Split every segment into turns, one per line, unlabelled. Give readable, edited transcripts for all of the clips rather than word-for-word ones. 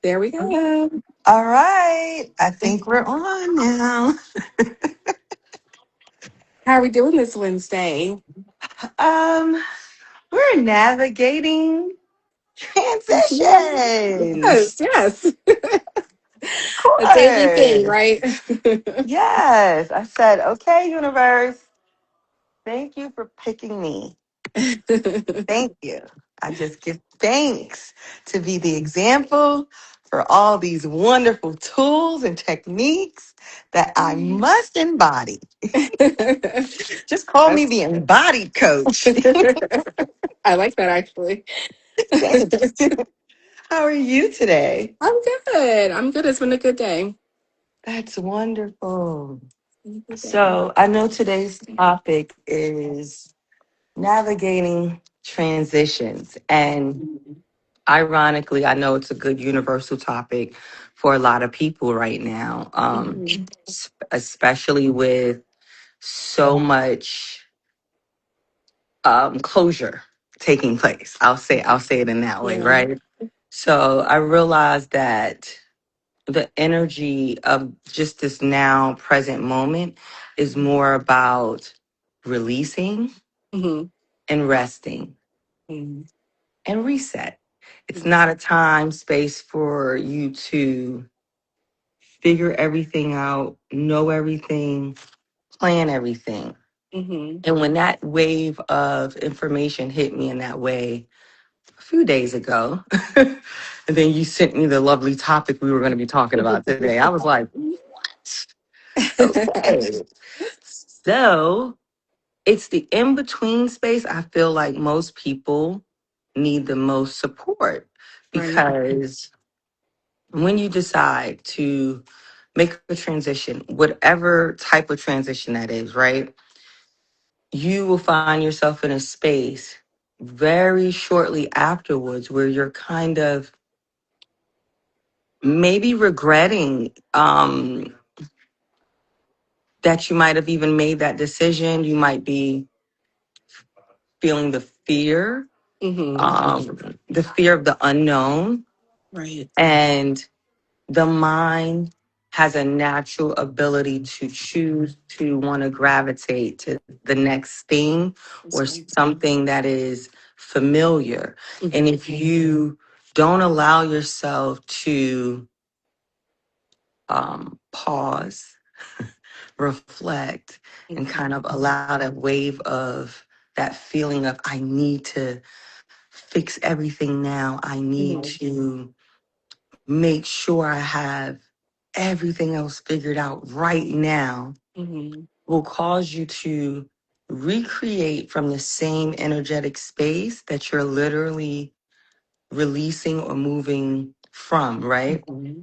There we go.
All right. I think we're on now.
How are we doing this Wednesday?
Um, we're navigating transitions.
Yes, yes.
Of
A daily thing,
course.
right?
Yes. I said, okay, universe, thank you for picking me. Thank you. I just give thanks to be the example for all these wonderful tools and techniques that I must embody. Just call me
That's-
the embodied coach.
I like that actually.
Thanks. How are you today?
I'm good. I'm good. It's been a good day.
That's wonderful.
Been a good day.
So I know today's topic is navigating transitions. And ironically, I know it's a good universal topic for a lot of people right now,
Mhm.
especially with so much closure taking place. I'll say it in that way,
Yeah.
right? So I realized that the energy of just this now present moment is more about releasing
Hmm.
and resting
Hmm.
and reset. It's not a time space for you to figure everything out, know everything, plan everything.
Hmm.
And when that wave of information hit me in that way a few days ago, and then you sent me the lovely topic we were going to be talking about today, I was like, what? Okay. So it's the in between space. I feel like most people need the most support
Right.
because when you decide to make a transition, whatever type of transition that is, right? You will find yourself in a space very shortly afterwards where you're kind of maybe regretting that you might have even made that decision. You might be feeling
Hmm.
the fear of the unknown,
Right.
and the mind has a natural ability to choose to want to gravitate to the next thing
That's
or
right.
something that is familiar. And
Hmm.
if you don't allow yourself to pause, reflect, and kind of allow that wave of that feeling of, I need to fix everything now, I need
Hmm.
to make sure I have everything else figured out right now,
Hmm.
will cause you to recreate from the same energetic space that you're literally releasing or moving from, right?
Hmm.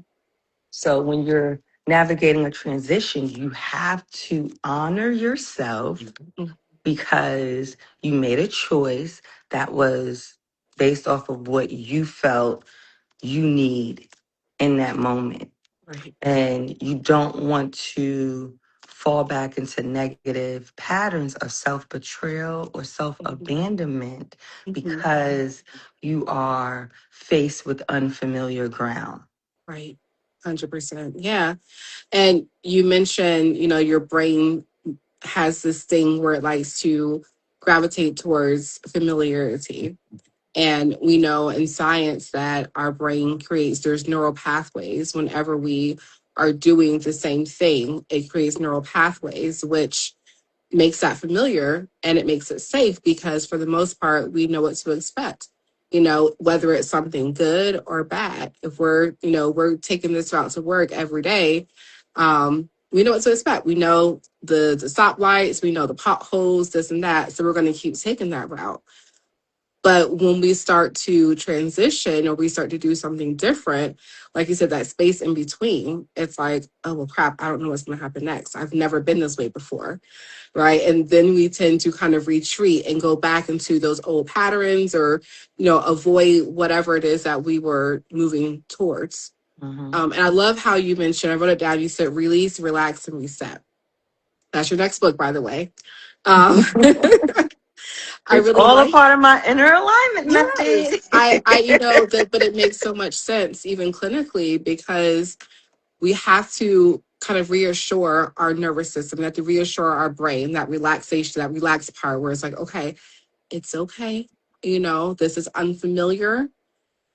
So when you're navigating a transition, you have to honor yourself because you made a choice that was based off of what you felt you need in that moment.
Right.
And you don't want to fall back into negative patterns of self betrayal or self abandonment
Hmm.
because you are faced with unfamiliar ground.
Right. 100%. Yeah. And you mentioned, your brain has this thing where it likes to gravitate towards familiarity. And we know in science that our brain creates, there's neural pathways whenever we are doing the same thing, it creates neural pathways, which makes that familiar and it makes it safe because for the most part, we know what to expect. Whether it's something good or bad. If we're taking this route to work every day, we know what to expect. We know the stoplights, we know the potholes, this and that. So we're going to keep taking that route. But when we start to transition or we start to do something different, like you said, that space in between, it's like, oh, well, crap, I don't know what's going to happen next. I've never been this way before. Right. And then we tend to kind of retreat and go back into those old patterns or, avoid whatever it is that we were moving towards.
Hmm.
And I love how you mentioned, I wrote it down, you said release, relax, and reset. That's your next book, by the way. Um, I
It's
really
all a
like.
part of my inner alignment
Yes,
method.
you know that, but it makes so much sense even clinically because we have to kind of reassure our nervous system, we have to reassure our brain that relaxation, that relaxed part where it's like, okay, it's okay. You know, this is unfamiliar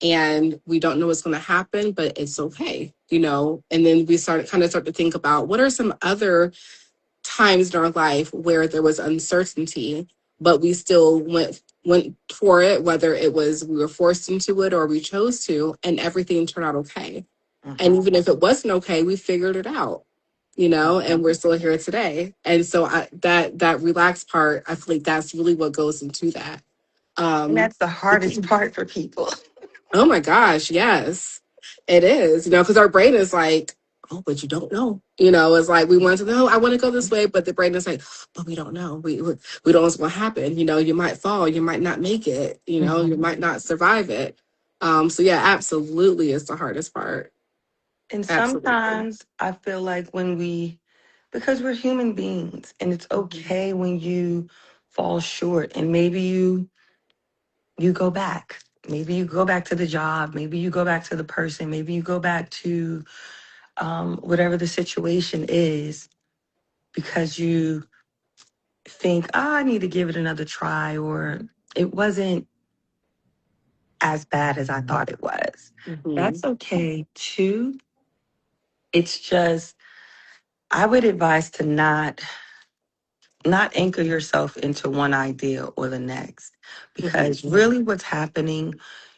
and we don't know what's going to happen, but it's okay. You know, and then we start to think about what are some other times in our life where there was uncertainty, but we still went for it, whether it was we were forced into it or we chose to, and everything turned out okay. And
Mhm,
even if it wasn't okay, we figured it out, you know,
mhm.
and we're still here today. And so that relaxed part, I feel like that's really what goes into that.
And
Um,
that's the hardest part for people.
Oh my gosh, yes, it is. You know, because our brain is like, oh, but you don't know. You know, it's like we want to know. I want to go this way, but the brain is like, but we don't know. We don't know what's going to happen. You know, you might fall. You might not make it. You know, you
Mhm.
might not survive it. So yeah, absolutely, is the hardest part.
And
Absolutely.
sometimes I feel like because we're human beings, and it's
Mhm.
okay when you fall short, and maybe you go back. Maybe you go back to the job. Maybe you go back to the person. Maybe you go back to whatever the situation is because you think, oh, I need to give it another try, or it wasn't as bad as I thought it was.
Mhm.
That's okay too. It's just, I would advise to not anchor yourself into one idea or the next,
Mhm.
because really what's happening,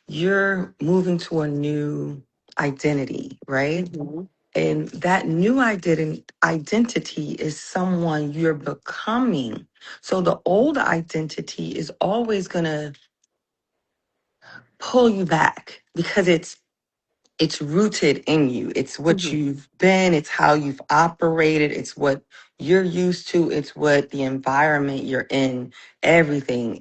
you're moving to a new identity, right?
Mhm.
And that new identity is someone you're becoming. So the old identity is always going to pull you back because it's rooted in you. It's what
Mhm.
you've been, it's how you've operated, it's what you're used to, it's what the environment you're in, everything.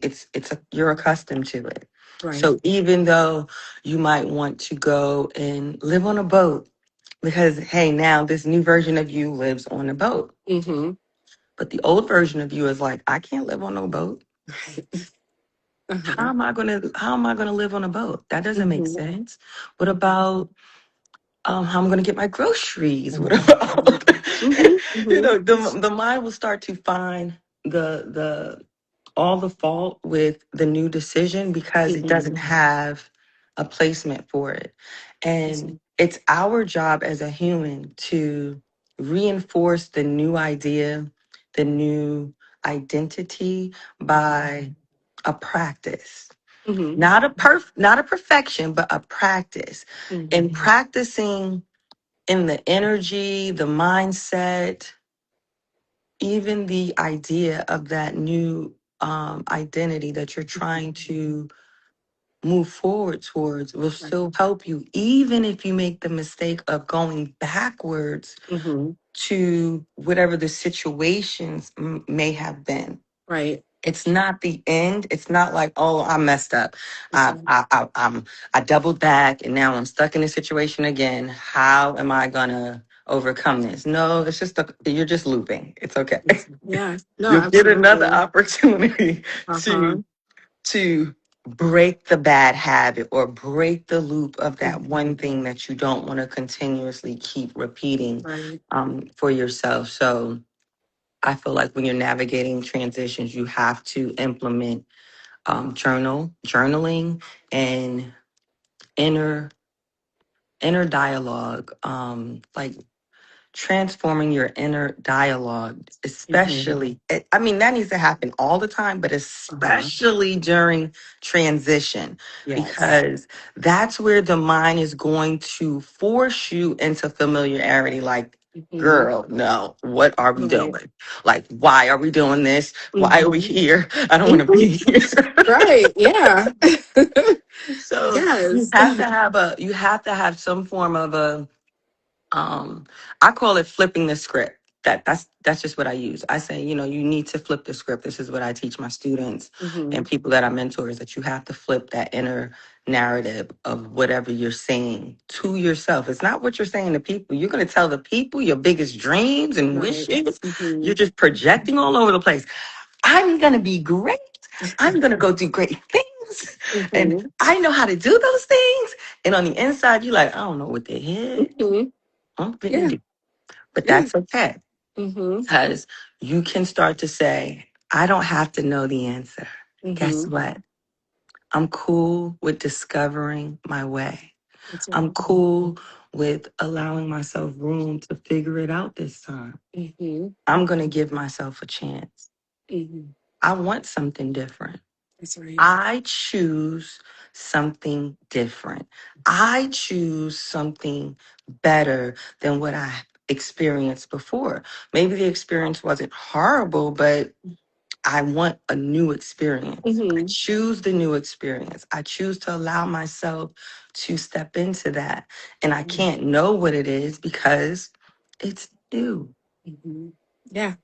You're accustomed to it.
Right.
So even though you might want to go and live on a boat because hey, now this new version of you lives on a boat.
Mhm.
But the old version of you is like, I can't live on no boat.
Right. Uh-huh.
How am I gonna live on a boat? That doesn't make
Mhm.
sense. What about how I'm going to get my groceries. What about,
Mhm. Mhm.
the mind will start to find the all the fault with the new decision because it
Mhm.
doesn't have a placement for it. And it's our job as a human to reinforce the new idea, the new identity by a practice.
Mhm.
Not a perfection, but a practice. And
Mhm.
practicing in the energy, the mindset, even the idea of that new identity that you're trying to move forward towards will
Right.
still help you, even if you make the mistake of going backwards
Mhm.
to whatever the situations may have been.
Right.
It's not the end. It's not like, oh, I messed up. I,
Mhm.
I, I, I'm, I doubled back and now I'm stuck in this situation again. How am I gonna overcome this? No, you're just looping. It's okay.
Yeah. No,
You'll get another
absolutely.
opportunity
Uh-huh.
to break the bad habit or break the loop of that one
Mhm.
thing that you don't want to continuously keep repeating
Right.
for yourself. So I feel like when you're navigating transitions, you have to implement journaling, and inner inner dialogue, like transforming your inner dialogue,
Mhm.
especially. I mean, that needs to happen all the time, but
Uh-huh.
especially during transition,
Yes.
because that's where the mind is going to force you into familiarity. Like,
Mhm.
girl, no, what are we
Right.
doing? Like, why are we doing this? Why are we
Mhm.
here? I don't want to
Mhm.
be here.
Right. Yeah.
So
Yes.
you have to have some form of a um I call it flipping the script. That's just what I use. I say, you need to flip the script. This is what I teach my students and
Mhm.
people that I mentor, is that you have to flip that inner narrative of whatever you're saying to yourself. It's not what you're saying to people. You're going to tell the people your biggest dreams and
Right.
wishes. You're
Mhm.
just projecting all over the place. I'm going to be great. I'm going to go do great things. And
Mm-hmm.
I know how to do those things. And on the inside, you're like, I don't know what the heck
Mm-hmm.
I'm finna
Yeah.
do. But
Yeah.
that's okay.
Mm-hmm.
Because you can start to say, I don't have to know the answer. Guess
Mm-hmm.
what? I'm cool with discovering my way.
That's
I'm
right.
cool with allowing myself room to figure it out this time.
Mm-hmm.
I'm going to give myself a chance.
Mm-hmm.
I want something different.
That's right.
I choose something different. I choose something better than what I experienced before. Maybe the experience wasn't horrible, but I want a new experience. I
Mm-hmm.
choose the new experience. I choose to allow myself to step into that. And I can't know what it is because it's new.
Mm-hmm. Yeah.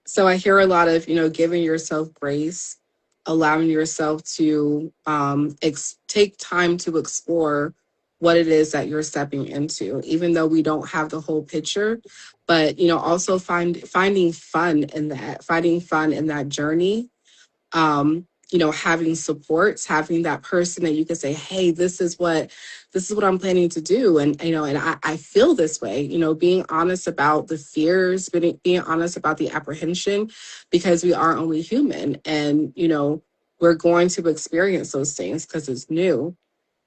So I hear a lot of, giving yourself grace, allowing yourself to take time to explore what it is that you're stepping into, even though we don't have the whole picture. But also finding fun in that, finding fun in that journey, having supports, having that person that you can say, hey, this is what I'm planning to do. And and I feel this way, being honest about the fears, being honest about the apprehension, because we are only human, and we're going to experience those things because it's new.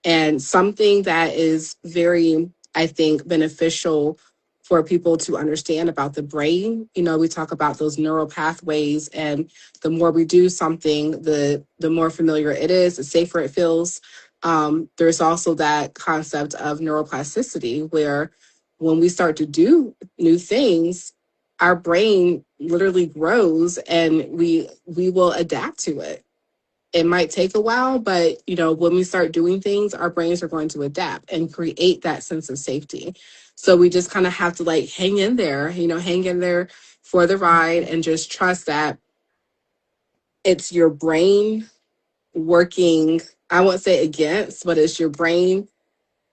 And something that is very, I think, beneficial for people to understand about the brain. We talk about those neural pathways, and the more we do something, the more familiar it is, the safer it feels. There's also that concept of neuroplasticity, where when we start to do new things, our brain literally grows, and we will adapt to it. It might take a while, but when we start doing things, our brains are going to adapt and create that sense of safety. So we just kind of have to like hang in there for the ride, and just trust that it's your brain working, I won't say against, but it's your brain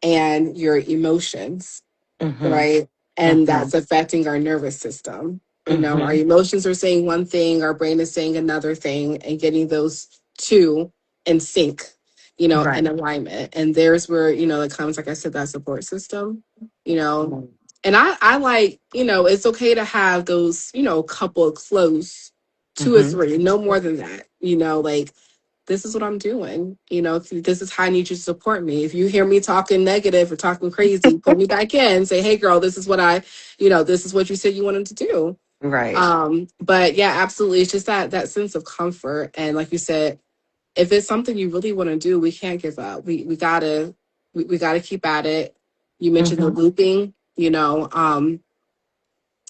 and your emotions,
Mm-hmm.
right? And
Mm-hmm.
that's affecting our nervous system. Our
Mm-hmm.
emotions are saying one thing, our brain is saying another thing, and getting those two in sync, in
Right.
alignment. And there's where, it comes, like I said, that support system, you know. And I like, it's okay to have those, couple of close, two or
Mm-hmm.
three, no more than that, like, this is what I'm doing. If this is how I need you to support me. If you hear me talking negative or talking crazy, pull me back in, say, hey girl, this is what this is what you said you wanted to do.
Right.
But yeah, absolutely. It's just that sense of comfort. And like you said, if it's something you really want to do, we can't give up. We gotta keep at it. You mentioned the
Mm-hmm.
looping,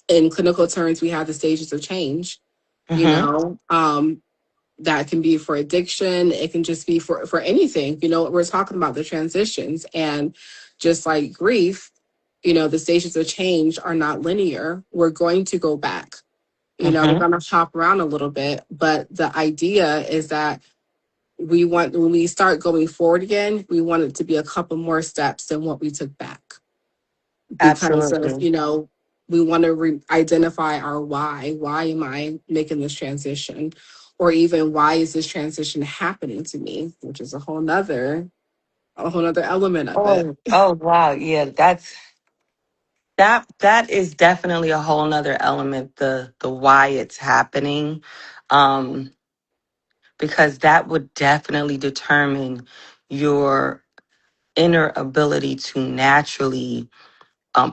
in clinical terms, we have the stages of change, you
Mm-hmm.
know. That can be for addiction, it can just be for anything. We're talking about the transitions, and just like grief, the stages of change are not linear. We're going to go back, we're
Mm-hmm.
going to hop around a little bit, but the idea is that we want, when we start going forward again, we want it to be a couple more steps than what we took back, because of
Absolutely.
we want to identify our why am I making this transition, or even why is this transition happening to me, which is a whole nother element of it.
Oh wow. Yeah, that is definitely a whole nother element, the why it's happening. Um, because that would definitely determine your inner ability to naturally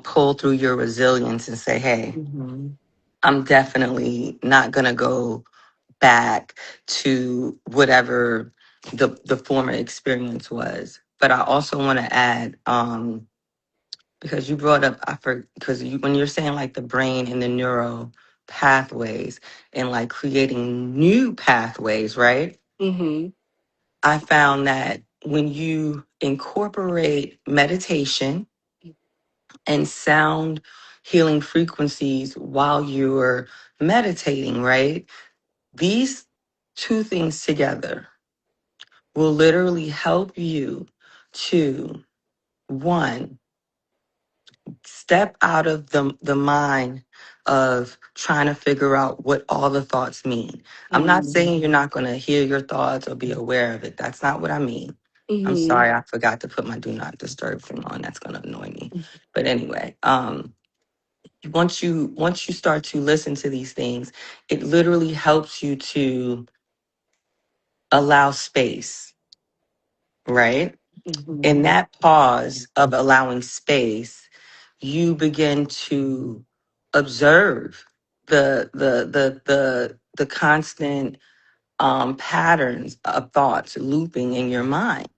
pull through your resilience and say, hey,
Mhm.
I'm definitely not going to go back to whatever the former experience was. But I also want to add, because you brought up, because when you're saying like the brain and the neuro pathways and like creating new pathways, right?
Mhm.
I found that when you incorporate meditation and sound healing frequencies while you're meditating, right? These two things together will literally help you to, one, Step out of the mind of trying to figure out what all the thoughts mean. I'm not
Mm-hmm.
saying you're not going to hear your thoughts or be aware of it. That's not what I mean. I'm
Mm-hmm.
sorry, I forgot to put my do not disturb thing on. That's going to annoy me. But anyway, once you start to listen to these things, it literally helps you to allow space, right? In
Mm-hmm.
that pause of allowing space, you begin to observe the constant patterns of thoughts looping in your mind.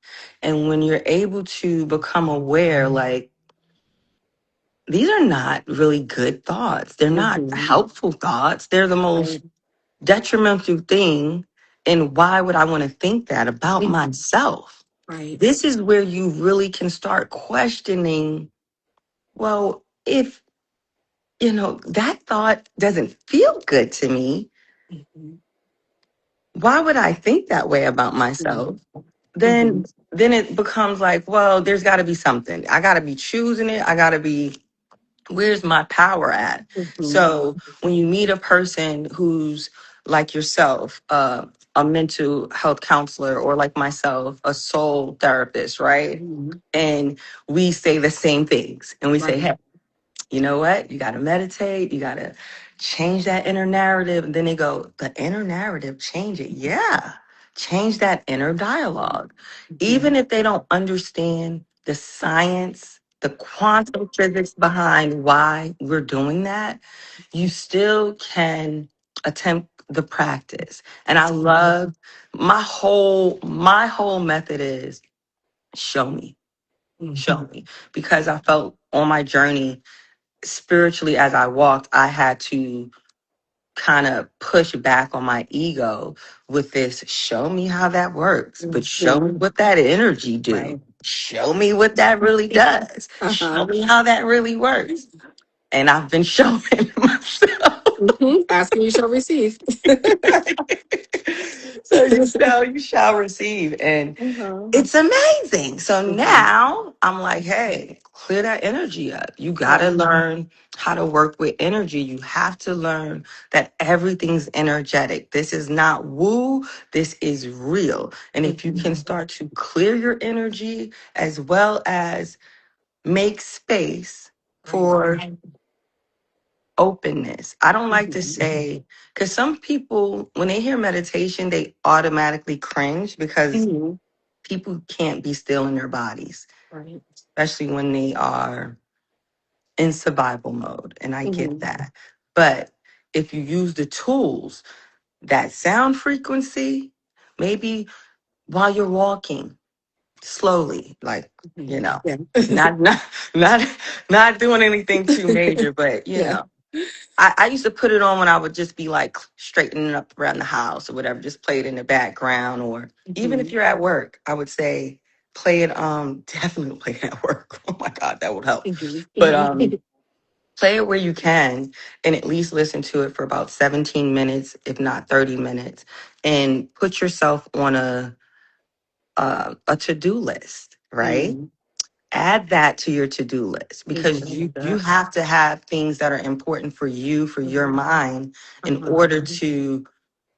And when you're able to become aware, like, these are not really good thoughts, they're not
Mm-hmm.
helpful thoughts, they're the most
Right.
detrimental thing. And why would I want to think that about
Mm-hmm.
myself?
Right.
This is where you really can start questioning, well, if that thought doesn't feel good to me,
Mm-hmm.
why would I think that way about myself?
Mm-hmm.
Then it becomes like, well, there's got to be something. I got to be choosing it. I got to be, where's my power at?
Mm-hmm.
So when you meet a person who's like yourself, a mental health counselor, or like myself, a soul therapist, right?
Mm-hmm.
And we say the same things, and we say,
Right.
hey, you know what? You got to meditate. You got to change that inner narrative. And then they go, the inner narrative, change it. Yeah. Change that inner dialogue.
Mm-hmm.
Even if they don't understand the science, the quantum physics behind why we're doing that, you still can attempt the practice. And I love my whole method is show me,
Mm-hmm.
show me. Because I felt on my journey spiritually, as I walked, I had to kind of push back on my ego with this, show me how that works, but show me
Mm-hmm.
what that energy do.
Right.
Show me what that really does. Show
Uh-huh.
me how that really works. And I've been showing myself.
Mm-hmm. Asking you shall receive.
So you shall receive. And
Uh-huh.
it's amazing. So
Mm-hmm.
now I'm like, hey, clear that energy up. You got to
Right.
learn how to work with energy. You have to learn that everything's energetic. This is not woo, this is real. And if you can
Mm-hmm.
start to clear your energy as well as make space
Right.
for openness. I don't like to
Mm-hmm.
say, because some people, when they hear meditation, they automatically cringe because
Mm-hmm.
people can't be still in their bodies,
Right.
especially when they are in survival mode. And I get
Mm-hmm.
that. But if you use the tools, that sound frequency, maybe while you're walking slowly, like, you
Mm-hmm.
know,
Yeah.
not not not not doing anything too major, but
Yeah.
I used to put it on when I would just be like straightening up around the house or whatever, just play it in the background. Or even if
Mm-hmm.
you're at work, I would say play it, definitely play it at work. Oh my God, that would help.
Mm-hmm.
But
Mm-hmm.
play it where you can and at least listen to it for about 17 minutes, if not 30 minutes, and put yourself on a to-do list, right?
Mm-hmm.
Add that to your to-do list
Mm-hmm. I
because you
love
you
that.
have to have things that are important for you, for your
Mm-hmm.
mind, in
Uh-huh.
order to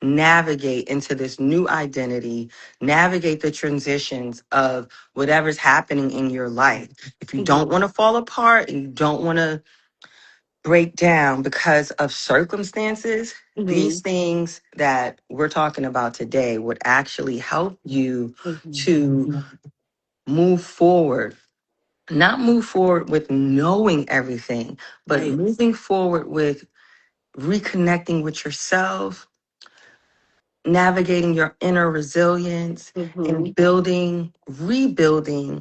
navigate into this new identity, navigate the transitions of whatever's happening in your life. If you don't
Mm-hmm.
want to fall apart and you don't want to break down because of circumstances,
Mm-hmm.
these things that we're talking about today would actually help you
Mm-hmm.
to move forward. Not move forward with knowing everything, but
Right.
moving forward with reconnecting with yourself, navigating your inner resilience,
Mm-hmm.
and rebuilding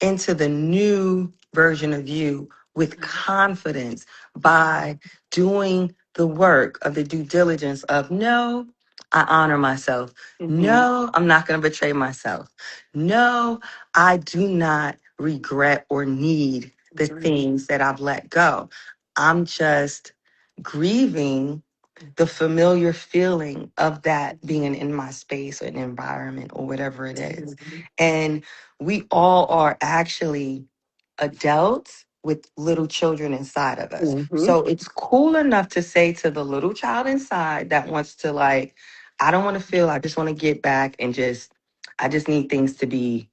into the new version of you with confidence by doing the work of the due diligence of, no, I honor myself.
Mm-hmm.
No, I'm not going to betray myself. No, I do not regret or need the
That's right.
things that I've let go. I'm just grieving the familiar feeling of that being in my space or an environment or whatever it is.
Mm-hmm.
And we all are actually adults with little children inside of us.
Mm-hmm.
So it's cool enough to say to the little child inside that wants to, like, I don't want to feel, I just want to get back and just, I just need things to be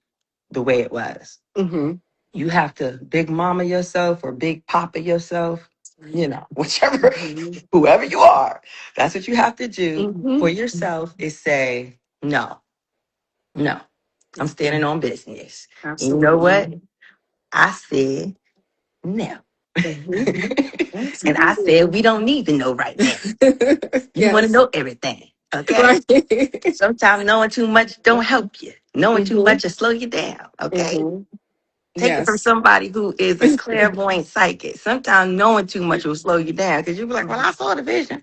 the way it was.
Mm-hmm.
You have to big mama yourself or big papa yourself,
Right.
whichever,
Mm-hmm.
whoever you are. That's what you have to do for
Mm-hmm.
yourself, is say, no, no, I'm
Yeah,
standing on business. And you know what?
absolutely.
I said no.
Mm-hmm.
And I said,
Absolutely.
we don't need to know right now. You want to
Yes.
know everything. Okay.
Right.
Sometimes knowing too much don't help you. Knowing too
Mm-hmm.
much will slow you down. Okay.
Mm-hmm.
Take it from
Yes.
somebody who is a clairvoyant psychic. Sometimes knowing too much will slow you down because you'll be like, well, I saw the vision.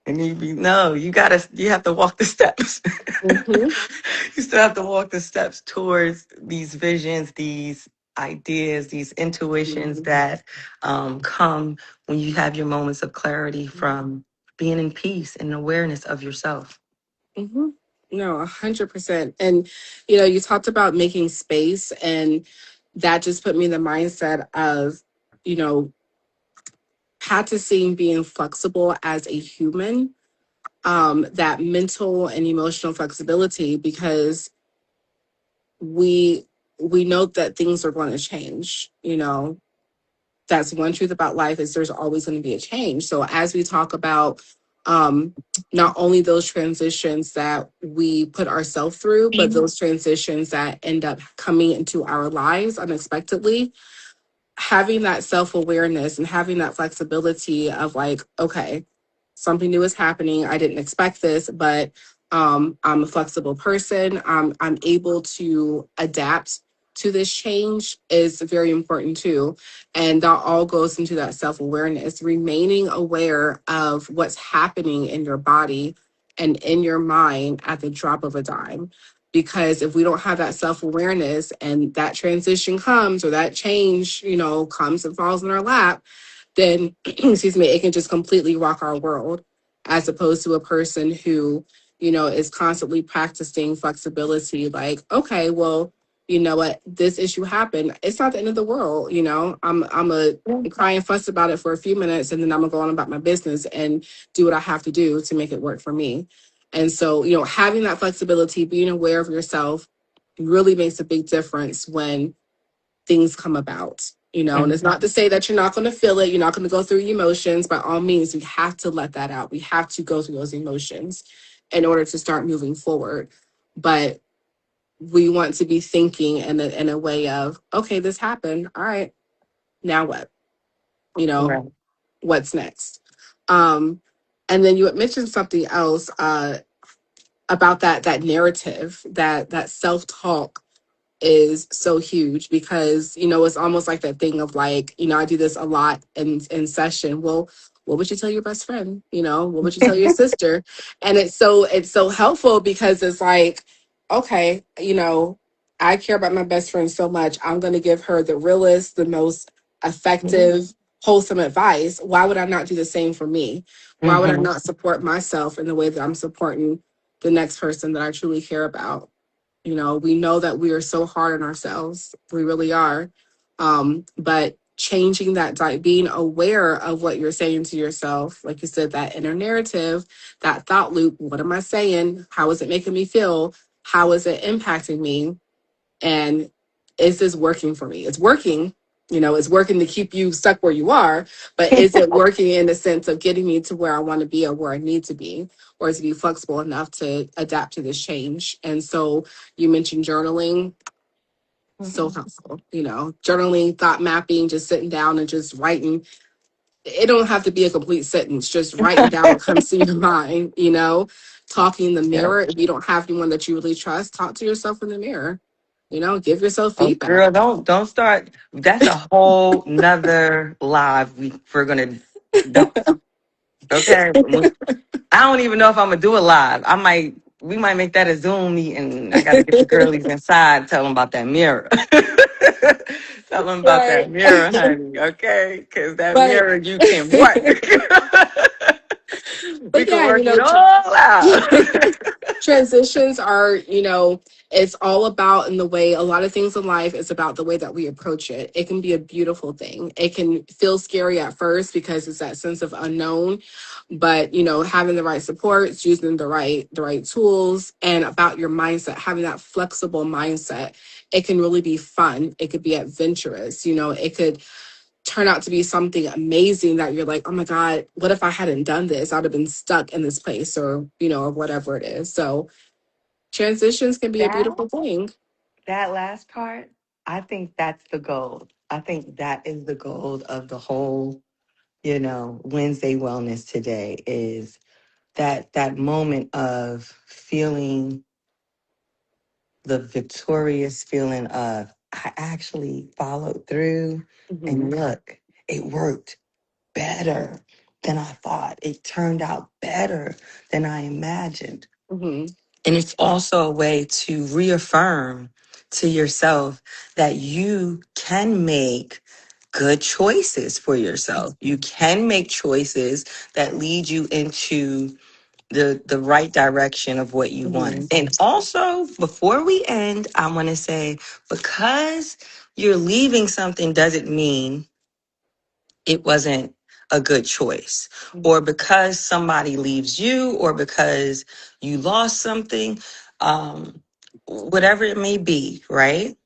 And you be, no, you have to walk the steps.
Mm-hmm.
You still have to walk the steps towards these visions, these ideas, these intuitions that come when you have your moments of clarity from being in peace and awareness of yourself.
Mm-hmm. No, 100%. And you talked about making space, and that just put me in the mindset of, you know, practicing being flexible as a human, that mental and emotional flexibility, because we we know that things are going to change. That's one truth about life, is there's always going to be a change. So as we talk about, um, not only those transitions that we put ourselves through, but those transitions that end up coming into our lives unexpectedly, having that self-awareness and having that flexibility of, like, okay, something new is happening, I didn't expect this, but I'm a flexible person, I'm able to adapt to this change, is very important too. And that all goes into that self-awareness, remaining aware of what's happening in your body and in your mind at the drop of a dime. Because if we don't have that self-awareness, and that transition comes, or that change comes and falls in our lap, then excuse me, it can just completely rock our world, as opposed to a person who is constantly practicing flexibility. Like, okay, well, you know what, this issue happened, it's not the end of the world. I'm a cry and fuss about it for a few minutes, and then I'm gonna go on about my business and do what I have to do to make it work for me. And so, having that flexibility, being aware of yourself, really makes a big difference when things come about. And it's not to say that you're not going to feel it, you're not going to go through emotions. By all means, we have to let that out. We have to go through those emotions in order to start moving forward. But we want to be thinking in a way of, okay, this happened. All right, now what? You know,
Right.
what's next? Um, and then you had mentioned something else, about that narrative, that self-talk is so huge, because it's almost like that thing of, like, I do this a lot in session. Well, what would you tell your best friend? What would you tell your sister? And it's so helpful, because it's like, okay, I care about my best friend so much, I'm going to give her the realest, the most effective, wholesome advice. Why would I not do the same for me? Why would I
Mm-hmm.
not support myself in the way that I'm supporting the next person that I truly care about? We know that we are so hard on ourselves. We really are. But changing that, being aware of what you're saying to yourself, like you said, that inner narrative, that thought loop. What am I saying? How is it making me feel? How is it impacting me? And is this working for me? It's working. It's working to keep you stuck where you are, but is it working in the sense of getting me to where I want to be, or where I need to be, or to be flexible enough to adapt to this change? And so you mentioned journaling, so
Mm-hmm.
helpful. Journaling, thought mapping, just sitting down and just writing. It don't have to be a complete sentence, just writing down what comes to your mind. Talking in the
Yeah.
mirror. If you don't have anyone that you really trust, talk to yourself in the mirror. Give yourself
Oh,
feedback.
girl, don't start. That's a whole nother live we're gonna. Don't. Okay. I don't even know if I'm gonna do it live. We might make that a Zoom meeting. I got to get the girlies inside, tell them about that mirror. Tell them about that
Right.
mirror, honey. Okay, because that
But
mirror you can work. We
But
can
yeah,
work it all out.
transitions are, it's all about in the way a lot of things in life is about the way that we approach it. It can be a beautiful thing. It can feel scary at first because it's that sense of unknown, but having the right supports, using the right tools, and about your mindset, having that flexible mindset, it can really be fun. It could be adventurous. It could turn out to be something amazing that you're like, oh my God, what if I hadn't done this? I'd have been stuck in this place, or whatever it is. So transitions can be a
That
beautiful thing.
that last part, I think that's the goal. I think that is the goal of the whole, Wednesday wellness today is that moment of feeling the victorious feeling of I actually followed through
Hmm.
and look, it worked better than I thought. It turned out better than I imagined.
Hmm.
And it's also a way to reaffirm to yourself that you can make good choices for yourself. You can make choices that lead you into the right direction of what you want.
Hmm.
And also, before we end, I want to say because you're leaving something doesn't mean it wasn't a good choice, or because somebody leaves you, or because you lost something, whatever it may be, right?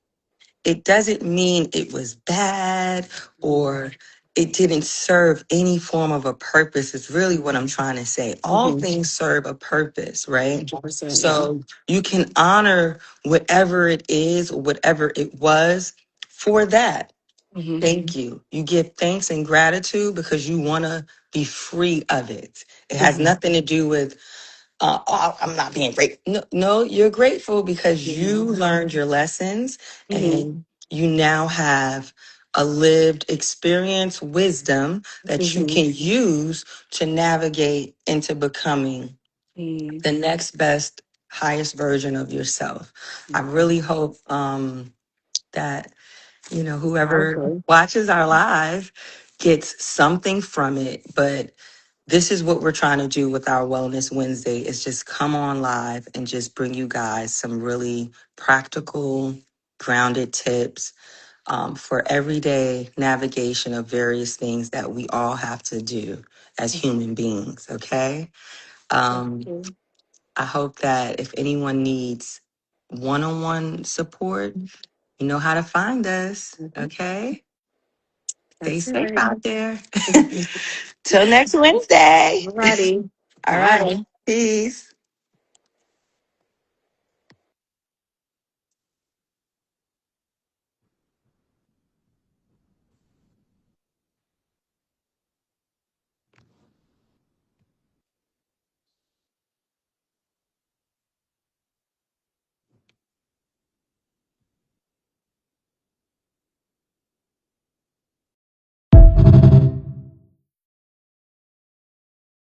It doesn't mean it was bad or it didn't serve any form of a purpose, is really what I'm trying to say. All
Hmm.
things serve a purpose, right?
100%. Yeah.
So you can honor whatever it is, or whatever it was for that.
Hmm.
Thank you. You give thanks and gratitude because you want to be free of it. It has
Hmm.
nothing to do with, oh, I'm not being grateful. No, no, you're grateful because you
Hmm.
learned your lessons
Hmm.
and you now have a lived experience, wisdom that you
Hmm.
can use to navigate into becoming
Hmm.
the next best, highest version of yourself. I really hope that whoever
Exactly.
watches our live gets something from it. But this is what we're trying to do with our Wellness Wednesday is just come on live and just bring you guys some really practical, grounded tips for everyday navigation of various things that we all have to do as human beings. Okay. Um,
Mhm.
I hope that if anyone needs one-on-one support, you know how to find us.
Mhm.
Okay. Stay
That's
safe
right.
out there. Till next Wednesday.
Alrighty.
All right.
Bye.
Peace.